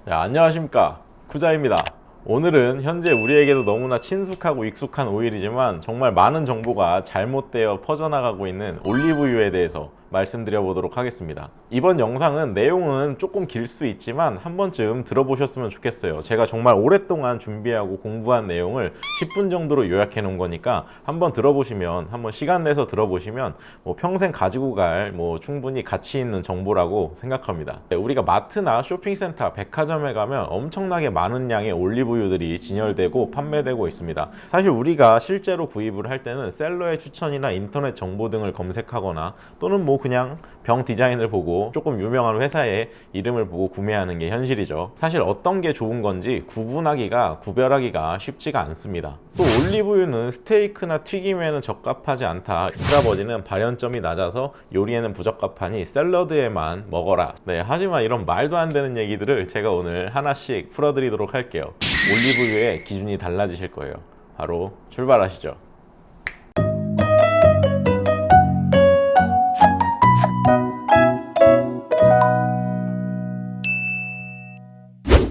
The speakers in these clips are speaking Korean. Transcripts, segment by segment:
안녕하십니까, 쿠자입니다. 오늘은 현재 우리에게도 너무나 친숙하고 익숙한 오일이지만 정말 많은 정보가 잘못되어 퍼져나가고 있는 올리브유에 대해서 말씀드려 보도록 하겠습니다. 이번 영상은 내용은 조금 길 수 있지만 한 번쯤 들어보셨으면 좋겠어요. 제가 정말 오랫동안 준비하고 공부한 내용을 10분 정도로 요약해 놓은 거니까 한번 들어보시면, 한번 시간 내서 들어보시면 평생 가지고 갈 충분히 가치 있는 정보라고 생각합니다. 우리가 마트나 쇼핑센터, 백화점에 가면 엄청나게 많은 양의 올리브유들이 진열되고 판매되고 있습니다. 사실 우리가 실제로 구입을 할 때는 셀러의 추천이나 인터넷 정보 등을 검색하거나 또는 그냥 병 디자인을 보고 조금 유명한 회사의 이름을 보고 구매하는 게 현실이죠. 사실 어떤 게 좋은 건지 구별하기가 쉽지가 않습니다. 또 올리브유는 스테이크나 튀김에는 적합하지 않다. 엑스트라 버진은 발연점이 낮아서 요리에는 부적합하니 샐러드에만 먹어라. 하지만 이런 말도 안 되는 얘기들을 제가 오늘 하나씩 풀어드리도록 할게요. 올리브유의 기준이 달라지실 거예요. 바로 출발하시죠.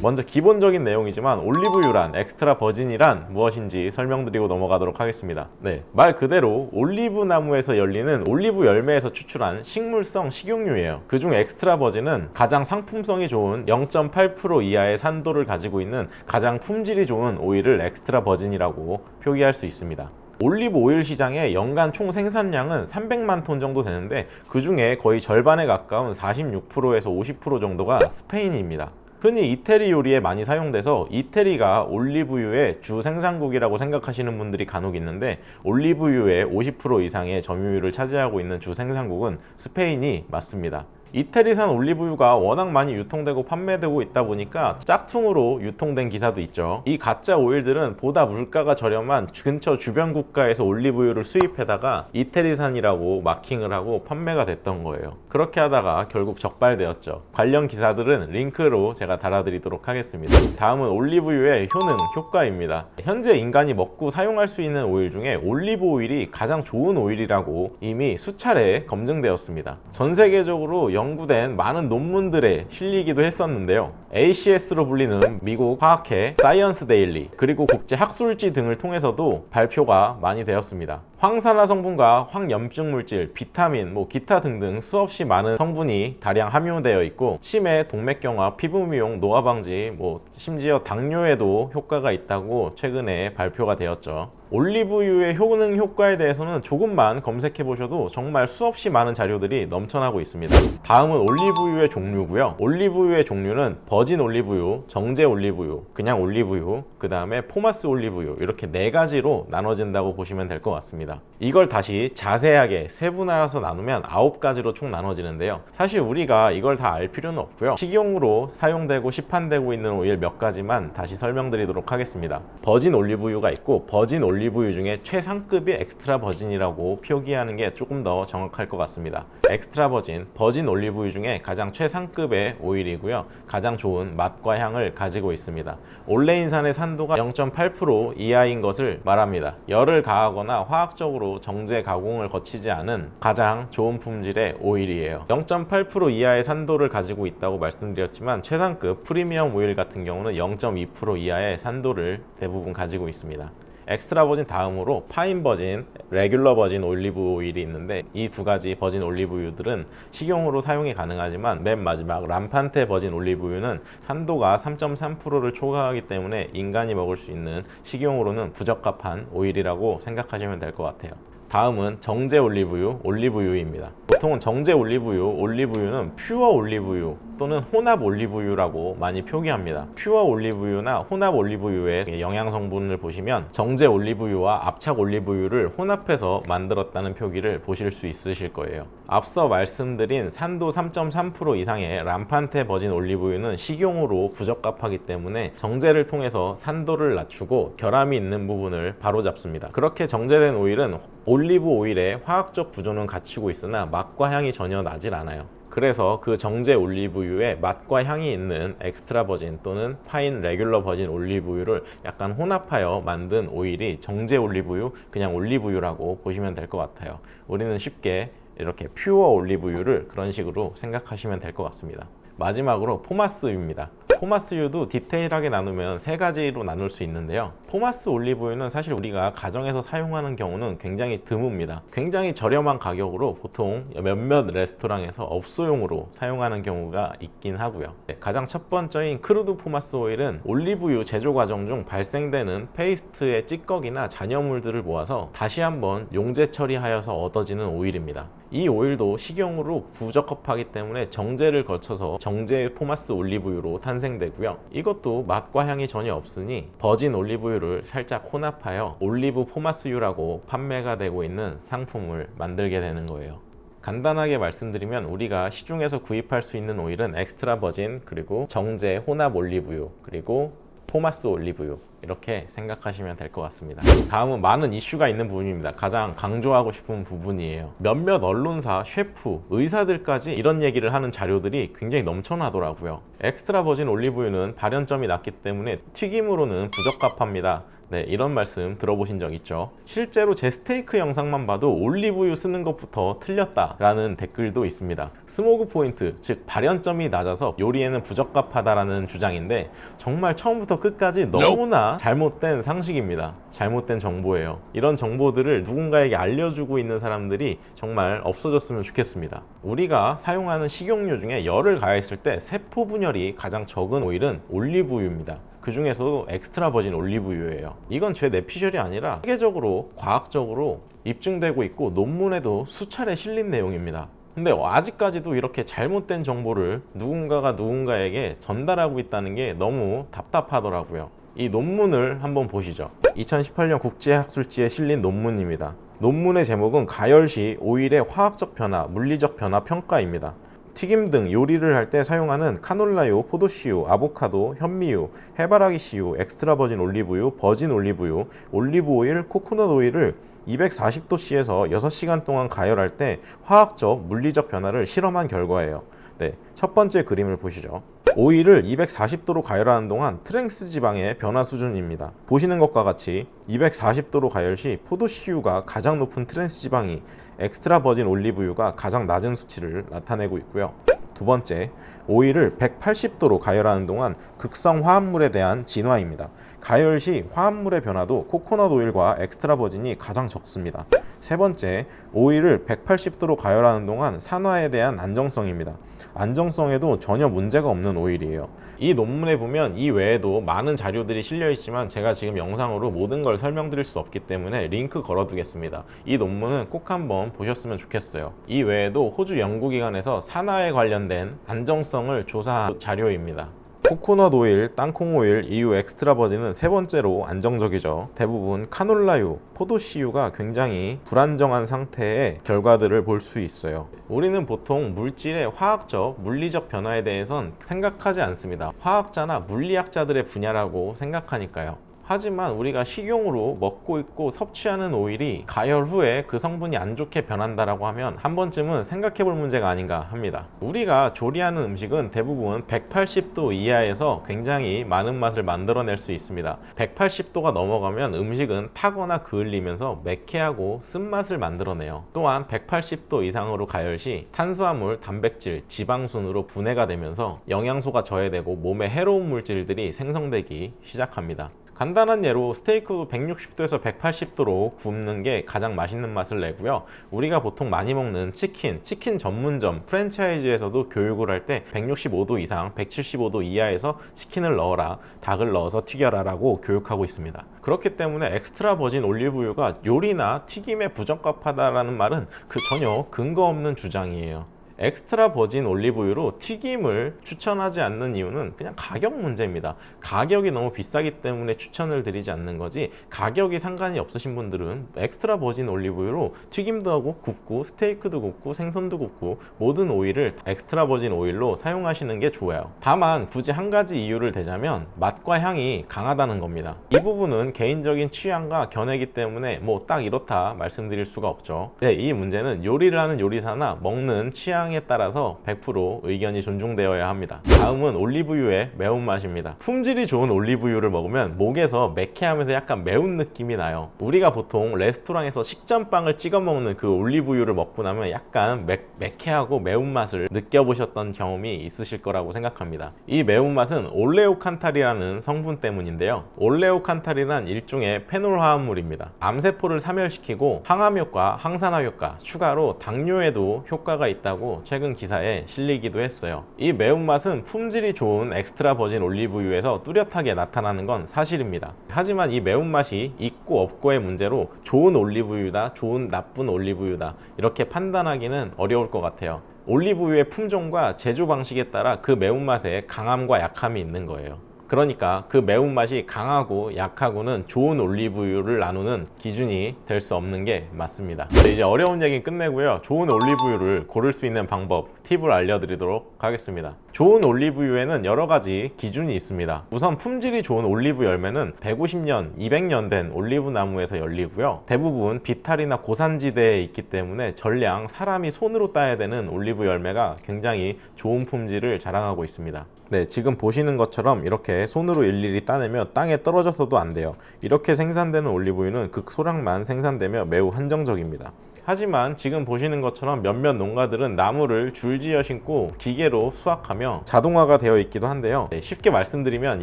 먼저 기본적인 내용이지만 올리브유란, 엑스트라 버진이란 무엇인지 설명드리고 넘어가도록 하겠습니다. 말 그대로 올리브 나무에서 열리는 올리브 열매에서 추출한 식물성 식용유예요. 그중 엑스트라 버진은 가장 상품성이 좋은 0.8% 이하의 산도를 가지고 있는 가장 품질이 좋은 오일을 엑스트라 버진이라고 표기할 수 있습니다. 올리브 오일 시장의 연간 총 생산량은 300만 톤 정도 되는데 그 중에 거의 절반에 가까운 46%에서 50% 정도가 스페인입니다. 흔히 이태리 요리에 많이 사용돼서 이태리가 올리브유의 주 생산국이라고 생각하시는 분들이 간혹 있는데, 올리브유의 50% 이상의 점유율을 차지하고 있는 주 생산국은 스페인이 맞습니다. 이태리산 올리브유가 워낙 많이 유통되고 판매되고 있다 보니까 짝퉁으로 유통된 기사도 있죠. 이 가짜 오일들은 보다 물가가 저렴한 근처 주변 국가에서 올리브유를 수입해다가 이태리산이라고 마킹을 하고 판매가 됐던 거예요. 그렇게 하다가 결국 적발되었죠. 관련 기사들은 링크로 제가 달아드리도록 하겠습니다. 다음은 올리브유의 효과입니다. 현재 인간이 먹고 사용할 수 있는 오일 중에 올리브 오일이 가장 좋은 오일이라고 이미 수차례 검증되었습니다. 전 세계적으로 연구된 많은 논문들에 실리기도 했었는데요. ACS로 불리는 미국 화학회 사이언스 데일리, 그리고 국제 학술지 등을 통해서도 발표가 많이 되었습니다. 황산화 성분과 황염증 물질, 비타민, 기타 등등 수없이 많은 성분이 다량 함유되어 있고, 치매, 동맥경화, 피부 미용, 노화 방지, 심지어 당뇨에도 효과가 있다고 최근에 발표가 되었죠. 올리브유의 효과에 대해서는 조금만 검색해 보셔도 정말 수없이 많은 자료들이 넘쳐나고 있습니다. 다음은 올리브유의 종류고요. 올리브유의 종류는 버진 올리브유, 정제 올리브유, 그냥 올리브유, 그 다음에 포마스 올리브유, 이렇게 4가지로 나눠진다고 보시면 될 것 같습니다. 이걸 다시 자세하게 세분화해서 나누면 9가지로 총 나눠지는데요. 사실 우리가 이걸 다 알 필요는 없고요. 식용으로 사용되고 시판되고 있는 오일 몇 가지만 다시 설명드리도록 하겠습니다. 버진 올리브유가 있고, 버진 올리브유 중에 최상급이 엑스트라 버진이라고 표기하는 게 조금 더 정확할 것 같습니다. 엑스트라 버진 올리브유 중에 가장 최상급의 오일이고요. 가장 좋은 맛과 향을 가지고 있습니다. 올레인산의 산도가 0.8% 이하인 것을 말합니다. 열을 가하거나 화학적으로 정제 가공을 거치지 않은 가장 좋은 품질의 오일이에요. 0.8% 이하의 산도를 가지고 있다고 말씀드렸지만 최상급 프리미엄 오일 같은 경우는 0.2% 이하의 산도를 대부분 가지고 있습니다. 엑스트라 버진 다음으로 파인 버진, 레귤러 버진 올리브 오일이 있는데, 이 2가지 버진 올리브유들은 식용으로 사용이 가능하지만 맨 마지막 람판테 버진 올리브유는 산도가 3.3%를 초과하기 때문에 인간이 먹을 수 있는 식용으로는 부적합한 오일이라고 생각하시면 될 것 같아요. 다음은 정제 올리브유입니다. 보통은 정제 올리브유는 퓨어 올리브유 또는 혼합 올리브유라고 많이 표기합니다. 퓨어 올리브유나 혼합 올리브유의 영양 성분을 보시면 정제 올리브유와 압착 올리브유를 혼합해서 만들었다는 표기를 보실 수 있으실 거예요. 앞서 말씀드린 산도 3.3% 이상의 람판테 버진 올리브유는 식용으로 부적합하기 때문에 정제를 통해서 산도를 낮추고 결함이 있는 부분을 바로잡습니다. 그렇게 정제된 오일은 올리브 오일의 화학적 구조는 갖추고 있으나 맛과 향이 전혀 나질 않아요. 그래서 그 정제 올리브유에 맛과 향이 있는 엑스트라 버진 또는 파인 레귤러 버진 올리브유를 약간 혼합하여 만든 오일이 정제 올리브유, 그냥 올리브유라고 보시면 될 것 같아요. 우리는 쉽게 이렇게 퓨어 올리브유를 그런 식으로 생각하시면 될 것 같습니다. 마지막으로 포마스유입니다. 포마스유도 디테일하게 나누면 세 가지로 나눌 수 있는데요. 포마스 올리브유는 사실 우리가 가정에서 사용하는 경우는 굉장히 드뭅니다. 굉장히 저렴한 가격으로 보통 몇몇 레스토랑에서 업소용으로 사용하는 경우가 있긴 하고요. 가장 첫 번째인 크루드 포마스 오일은 올리브유 제조 과정 중 발생되는 페이스트의 찌꺼기나 잔여물들을 모아서 다시 한번 용제 처리하여서 얻어지는 오일입니다. 이 오일도 식용으로 부적합하기 때문에 정제를 거쳐서 정제 포마스 올리브유로 탄생되고요. 이것도 맛과 향이 전혀 없으니 버진 올리브유를 살짝 혼합하여 올리브 포마스유라고 판매가 되고 있는 상품을 만들게 되는 거예요. 간단하게 말씀드리면 우리가 시중에서 구입할 수 있는 오일은 엑스트라 버진, 그리고 정제 혼합 올리브유, 그리고 포마스 올리브유, 이렇게 생각하시면 될 것 같습니다. 다음은 많은 이슈가 있는 부분입니다. 가장 강조하고 싶은 부분이에요. 몇몇 언론사, 셰프, 의사들까지 이런 얘기를 하는 자료들이 굉장히 넘쳐나더라고요. 엑스트라 버진 올리브유는 발연점이 낮기 때문에 튀김으로는 부적합합니다. 네, 이런 말씀 들어보신 적 있죠? 실제로 제 스테이크 영상만 봐도 올리브유 쓰는 것부터 틀렸다라는 댓글도 있습니다. 스모그 포인트, 즉 발연점이 낮아서 요리에는 부적합하다라는 주장인데 정말 처음부터 끝까지 너무나 잘못된 상식입니다. 잘못된 정보예요. 이런 정보들을 누군가에게 알려주고 있는 사람들이 정말 없어졌으면 좋겠습니다. 우리가 사용하는 식용유 중에 열을 가했을 때 세포 분열이 가장 적은 오일은 올리브유입니다. 그 중에서도 엑스트라 버진 올리브유예요. 이건 제 내피셜이 아니라 세계적으로 과학적으로 입증되고 있고 논문에도 수차례 실린 내용입니다. 근데 아직까지도 이렇게 잘못된 정보를 누군가가 누군가에게 전달하고 있다는 게 너무 답답하더라고요. 이 논문을 한번 보시죠. 2018년 국제학술지에 실린 논문입니다. 논문의 제목은 가열 시 오일의 화학적 변화, 물리적 변화 평가입니다. 튀김 등 요리를 할 때 사용하는 카놀라유, 포도씨유, 아보카도, 현미유, 해바라기 씨유, 엑스트라 버진 올리브유, 버진 올리브유, 올리브 오일, 코코넛 오일을 240도씨에서 6시간 동안 가열할 때 화학적, 물리적 변화를 실험한 결과예요. 네, 첫 번째 그림을 보시죠. 오일을 240도로 가열하는 동안 트랜스 지방의 변화 수준입니다. 보시는 것과 같이 240도로 가열 시 포도씨유가 가장 높은 트랜스 지방이, 엑스트라 버진 올리브유가 가장 낮은 수치를 나타내고 있고요. 두 번째, 오일을 180도로 가열하는 동안 극성 화합물에 대한 진화입니다. 가열 시 화합물의 변화도 코코넛 오일과 엑스트라 버진이 가장 적습니다. 세 번째, 오일을 180도로 가열하는 동안 산화에 대한 안정성입니다. 안정성에도 전혀 문제가 없는 오일이에요. 이 논문에 보면 이 외에도 많은 자료들이 실려 있지만 제가 지금 영상으로 모든 걸 설명드릴 수 없기 때문에 링크 걸어두겠습니다. 이 논문은 꼭 한번 보셨으면 좋겠어요. 이 외에도 호주 연구기관에서 산화에 관련된 안정성을 조사한 자료입니다. 코코넛 오일, 땅콩 오일, EU 엑스트라 버진은 세 번째로 안정적이죠. 대부분 카놀라유, 포도씨유가 굉장히 불안정한 상태의 결과들을 볼 수 있어요. 우리는 보통 물질의 화학적, 물리적 변화에 대해선 생각하지 않습니다. 화학자나 물리학자들의 분야라고 생각하니까요. 하지만 우리가 식용으로 먹고 있고 섭취하는 오일이 가열 후에 그 성분이 안 좋게 변한다라고 하면 한 번쯤은 생각해 볼 문제가 아닌가 합니다. 우리가 조리하는 음식은 대부분 180도 이하에서 굉장히 많은 맛을 만들어낼 수 있습니다. 180도가 넘어가면 음식은 타거나 그을리면서 매캐하고 쓴맛을 만들어내요. 또한 180도 이상으로 가열 시 탄수화물, 단백질, 지방순으로 분해가 되면서 영양소가 저해되고 몸에 해로운 물질들이 생성되기 시작합니다. 간단한 예로 스테이크도 160도에서 180도로 굽는 게 가장 맛있는 맛을 내고요. 우리가 보통 많이 먹는 치킨 전문점, 프랜차이즈에서도 교육을 할 때 165도 이상, 175도 이하에서 치킨을 넣어라, 닭을 넣어서 튀겨라 라고 교육하고 있습니다. 그렇기 때문에 엑스트라 버진 올리브유가 요리나 튀김에 부적합하다라는 말은 그 전혀 근거 없는 주장이에요. 엑스트라 버진 올리브유로 튀김을 추천하지 않는 이유는 그냥 가격 문제입니다. 가격이 너무 비싸기 때문에 추천을 드리지 않는 거지, 가격이 상관이 없으신 분들은 엑스트라 버진 올리브유로 튀김도 하고 굽고 스테이크도 굽고 생선도 굽고 모든 오일을 엑스트라 버진 오일로 사용하시는 게 좋아요. 다만 굳이 한 가지 이유를 대자면 맛과 향이 강하다는 겁니다. 이 부분은 개인적인 취향과 견해이기 때문에 뭐 딱 이렇다 말씀드릴 수가 없죠. 네, 이 문제는 요리를 하는 요리사나 먹는 취향 취향에 따라서 100% 의견이 존중되어야 합니다. 다음은 올리브유의 매운맛입니다. 품질이 좋은 올리브유를 먹으면 목에서 매캐하면서 약간 매운 느낌이 나요. 우리가 보통 레스토랑에서 식전빵을 찍어 먹는 그 올리브유를 먹고 나면 약간 매캐하고 매운맛을 느껴보셨던 경험이 있으실 거라고 생각합니다. 이 매운맛은 올레오칸탈이라는 성분 때문인데요. 올레오칸탈이란 일종의 페놀 화합물입니다. 암세포를 사멸시키고 항암효과, 항산화효과, 추가로 당뇨에도 효과가 있다고 최근 기사에 실리기도 했어요. 이 매운맛은 품질이 좋은 엑스트라 버진 올리브유에서 뚜렷하게 나타나는 건 사실입니다. 하지만 이 매운맛이 있고 없고의 문제로 좋은 올리브유다, 좋은 나쁜 올리브유다 이렇게 판단하기는 어려울 것 같아요. 올리브유의 품종과 제조 방식에 따라 그 매운맛에 강함과 약함이 있는 거예요. 그러니까 그 매운맛이 강하고 약하고는 좋은 올리브유를 나누는 기준이 될 수 없는 게 맞습니다. 이제 어려운 얘기는 끝내고요. 좋은 올리브유를 고를 수 있는 방법, 팁을 알려드리도록 하겠습니다. 좋은 올리브유에는 여러 가지 기준이 있습니다. 우선 품질이 좋은 올리브 열매는 150년, 200년 된 올리브 나무에서 열리고요. 대부분 비탈이나 고산지대에 있기 때문에 전량 사람이 손으로 따야 되는 올리브 열매가 굉장히 좋은 품질을 자랑하고 있습니다. 네, 지금 보시는 것처럼 이렇게 손으로 일일이 따내며 땅에 떨어져서도 안 돼요. 이렇게 생산되는 올리브유는 극소량만 생산되며 매우 한정적입니다. 하지만 지금 보시는 것처럼 몇몇 농가들은 나무를 줄지어 심고 기계로 수확하며 자동화가 되어 있기도 한데요. 쉽게 말씀드리면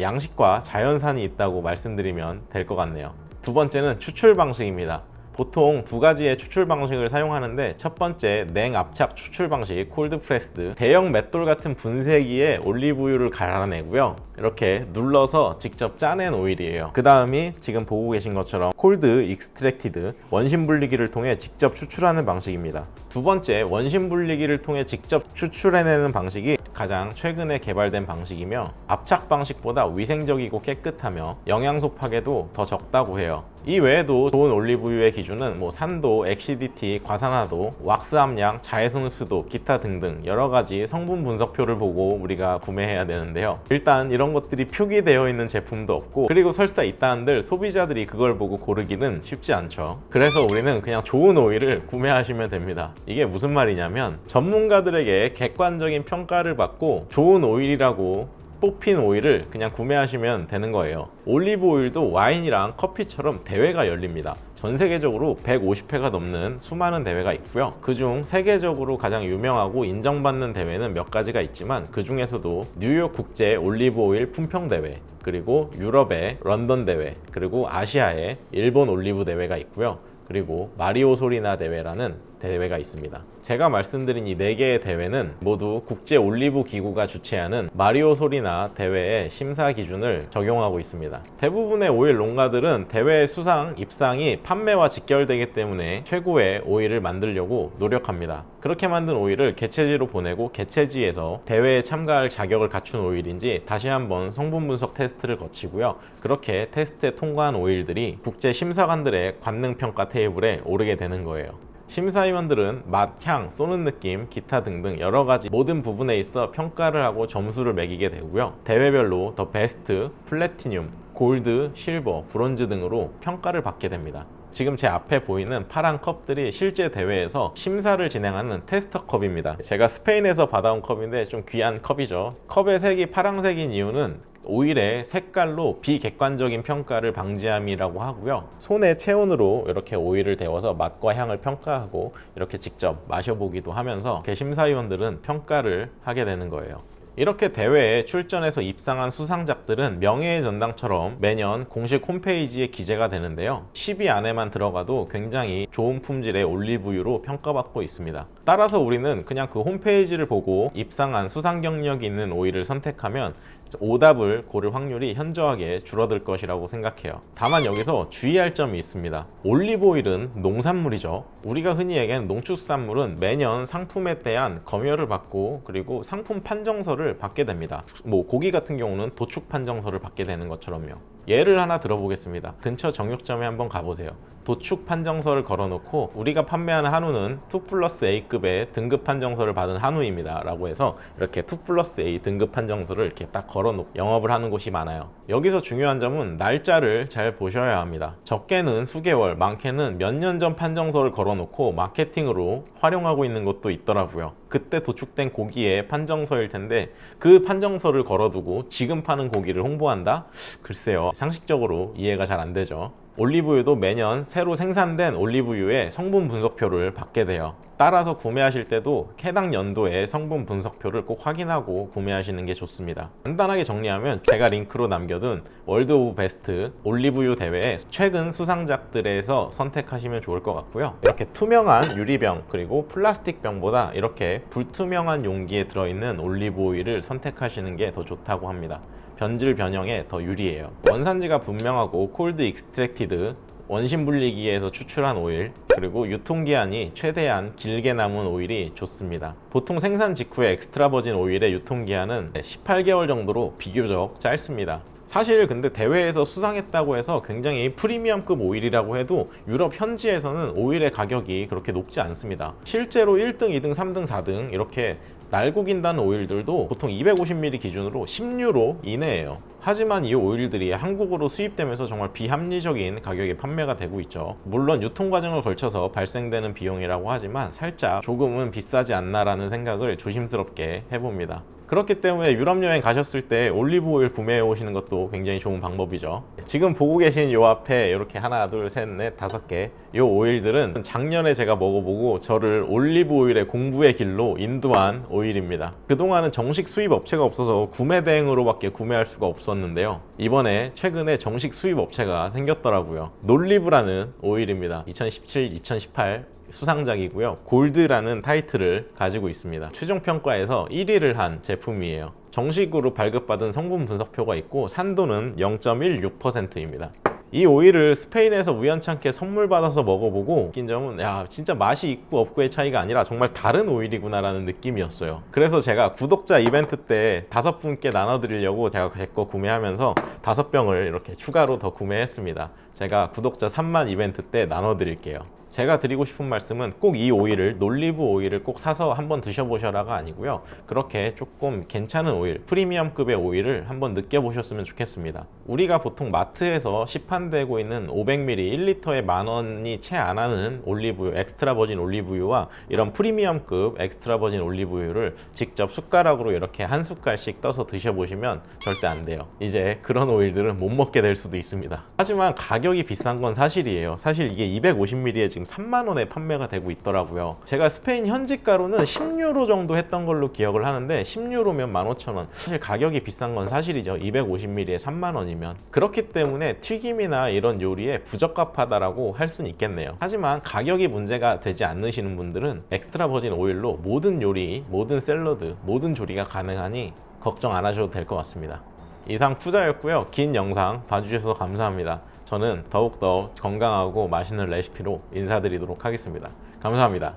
양식과 자연산이 있다고 말씀드리면 될 것 같네요. 두 번째는 추출 방식입니다. 보통 두 가지의 추출 방식을 사용하는데 첫 번째 냉압착 추출 방식 콜드 프레스드, 대형 맷돌 같은 분쇄기에 올리브유를 갈아내고요. 이렇게 눌러서 직접 짜낸 오일이에요. 그 다음이 지금 보고 계신 것처럼 콜드 익스트랙티드, 원심 분리기를 통해 직접 추출하는 방식입니다. 두 번째 원심 분리기를 통해 직접 추출해내는 방식이 가장 최근에 개발된 방식이며 압착 방식보다 위생적이고 깨끗하며 영양소 파괴도 더 적다고 해요. 이 외에도 좋은 올리브유의 기준은 산도, 액시디티, 과산화도, 왁스 함량, 자외선 흡수도, 기타 등등 여러 가지 성분 분석표를 보고 우리가 구매해야 되는데요. 일단 이런 것들이 표기되어 있는 제품도 없고, 그리고 설사 있다는들 소비자들이 그걸 보고 고르기는 쉽지 않죠. 그래서 우리는 그냥 좋은 오일을 구매하시면 됩니다. 이게 무슨 말이냐면 전문가들에게 객관적인 평가를 받고 좋은 오일이라고 뽑힌 오일을 그냥 구매하시면 되는 거예요. 올리브 오일도 와인이랑 커피처럼 대회가 열립니다. 전 세계적으로 150회가 넘는 수많은 대회가 있고요. 그중 세계적으로 가장 유명하고 인정받는 대회는 몇 가지가 있지만 그 중에서도 뉴욕 국제 올리브 오일 품평 대회, 그리고 유럽의 런던 대회, 그리고 아시아의 일본 올리브 대회가 있고요. 그리고 마리오 소리나 대회라는 대회가 있습니다. 제가 말씀드린 이 4개의 대회는 모두 국제 올리브 기구가 주최하는 마리오 소리나 대회의 심사 기준을 적용하고 있습니다. 대부분의 오일 농가들은 대회 수상, 입상이 판매와 직결되기 때문에 최고의 오일을 만들려고 노력합니다. 그렇게 만든 오일을 개체지로 보내고 개체지에서 대회에 참가할 자격을 갖춘 오일인지 다시 한번 성분 분석 테스트를 거치고요. 그렇게 테스트에 통과한 오일들이 국제 심사관들의 관능 평가 테이블에 오르게 되는 거예요. 심사위원들은 맛, 향, 쏘는 느낌, 기타 등등 여러 가지 모든 부분에 있어 평가를 하고 점수를 매기게 되고요. 대회별로 더 베스트, 플래티늄, 골드, 실버, 브론즈 등으로 평가를 받게 됩니다. 지금 제 앞에 보이는 파란 컵들이 실제 대회에서 심사를 진행하는 테스터 컵입니다. 제가 스페인에서 받아온 컵인데 좀 귀한 컵이죠. 컵의 색이 파란색인 이유는 오일의 색깔로 비객관적인 평가를 방지함이라고 하고요. 손의 체온으로 이렇게 오일을 데워서 맛과 향을 평가하고 이렇게 직접 마셔보기도 하면서 심사위원들은 평가를 하게 되는 거예요. 이렇게 대회에 출전해서 입상한 수상작들은 명예의 전당처럼 매년 공식 홈페이지에 기재가 되는데요. 10위 안에만 들어가도 굉장히 좋은 품질의 올리브유로 평가받고 있습니다. 따라서 우리는 그냥 그 홈페이지를 보고 입상한 수상 경력이 있는 오일을 선택하면 오답을 고를 확률이 현저하게 줄어들 것이라고 생각해요. 다만 여기서 주의할 점이 있습니다. 올리브 오일은 농산물이죠. 우리가 흔히 얘기하는 농축산물은 매년 상품에 대한 검열을 받고 그리고 상품 판정서를 받게 됩니다. 고기 같은 경우는 도축 판정서를 받게 되는 것처럼요. 예를 하나 들어보겠습니다. 근처 정육점에 한번 가보세요. 도축 판정서를 걸어놓고 우리가 판매하는 한우는 2+A급의 등급 판정서를 받은 한우입니다 라고 해서 이렇게 2+A 등급 판정서를 이렇게 딱 걸어놓고 영업을 하는 곳이 많아요. 여기서 중요한 점은 날짜를 잘 보셔야 합니다. 적게는 수개월, 많게는 몇 년 전 판정서를 걸어놓고 마케팅으로 활용하고 있는 곳도 있더라고요. 그때 도축된 고기의 판정서일 텐데 그 판정서를 걸어두고 지금 파는 고기를 홍보한다? 글쎄요, 상식적으로 이해가 잘 안 되죠. 올리브유도 매년 새로 생산된 올리브유의 성분 분석표를 받게 돼요. 따라서 구매하실 때도 해당 연도의 성분 분석표를 꼭 확인하고 구매하시는 게 좋습니다. 간단하게 정리하면 제가 링크로 남겨둔 월드 오브 베스트 올리브유 대회의 최근 수상작들에서 선택하시면 좋을 것 같고요. 이렇게 투명한 유리병 그리고 플라스틱 병보다 이렇게 불투명한 용기에 들어있는 올리브 오일을 선택하시는 게 더 좋다고 합니다. 변질 변형에 더 유리해요. 원산지가 분명하고 콜드 익스트랙티드 원심 분리기에서 추출한 오일, 그리고 유통기한이 최대한 길게 남은 오일이 좋습니다. 보통 생산 직후의 엑스트라 버진 오일의 유통기한은 18개월 정도로 비교적 짧습니다. 사실 근데 대회에서 수상했다고 해서 굉장히 프리미엄급 오일이라고 해도 유럽 현지에서는 오일의 가격이 그렇게 높지 않습니다. 실제로 1등, 2등, 3등, 4등 이렇게 날고긴다는 오일들도 보통 250ml 기준으로 10유로 이내예요. 하지만 이 오일들이 한국으로 수입되면서 정말 비합리적인 가격에 판매가 되고 있죠. 물론 유통 과정을 걸쳐서 발생되는 비용이라고 하지만 살짝 조금은 비싸지 않나라는 생각을 조심스럽게 해봅니다. 그렇기 때문에 유럽 여행 가셨을 때 올리브 오일 구매해 오시는 것도 굉장히 좋은 방법이죠. 지금 보고 계신 요 앞에 이렇게 하나, 둘, 셋, 넷, 5개 요 오일들은 작년에 제가 먹어보고 저를 올리브 오일의 공부의 길로 인도한 오일입니다. 그동안은 정식 수입 업체가 없어서 구매 대행으로밖에 구매할 수가 없었는데요. 이번에 최근에 정식 수입 업체가 생겼더라고요. 놀리브라는 오일입니다. 2017, 2018 수상작이고요. 골드라는 타이틀을 가지고 있습니다. 최종 평가에서 1위를 한 제품이에요. 정식으로 발급받은 성분 분석표가 있고 산도는 0.16%입니다. 이 오일을 스페인에서 우연찮게 선물 받아서 먹어보고 느낀 점은 야, 진짜 맛이 있고 없고의 차이가 아니라 정말 다른 오일이구나 라는 느낌이었어요. 그래서 제가 구독자 이벤트 때 5분께 나눠드리려고 제가 제 거 구매하면서 5병을 이렇게 추가로 더 구매했습니다. 제가 구독자 3만 이벤트 때 나눠드릴게요. 제가 드리고 싶은 말씀은 꼭 이 오일을, 놀리브 오일을 꼭 사서 한번 드셔보셔라가 아니고요. 그렇게 조금 괜찮은 오일, 프리미엄급의 오일을 한번 느껴보셨으면 좋겠습니다. 우리가 보통 마트에서 시판되고 있는 500ml 1리터에 10,000원이 채 안 하는 올리브유, 엑스트라 버진 올리브유와 이런 프리미엄급 엑스트라 버진 올리브유를 직접 숟가락으로 이렇게 한 숟갈씩 떠서 드셔보시면 절대 안 돼요. 이제 그런 오일들은 못 먹게 될 수도 있습니다. 하지만 가격이 비싼 건 사실이에요. 사실 이게 250ml에 지금 3만원에 판매가 되고 있더라고요. 제가 스페인 현지가로는 10유로 정도 했던 걸로 기억을 하는데 10유로면 15,000원. 사실 가격이 비싼 건 사실이죠. 250ml에 3만원이면. 그렇기 때문에 튀김이나 이런 요리에 부적합하다라고 할 수는 있겠네요. 하지만 가격이 문제가 되지 않으시는 분들은 엑스트라 버진 오일로 모든 요리, 모든 샐러드, 모든 조리가 가능하니 걱정 안 하셔도 될 것 같습니다. 이상 푸자였고요. 긴 영상 봐주셔서 감사합니다. 저는 더욱더 건강하고 맛있는 레시피로 인사드리도록 하겠습니다. 감사합니다.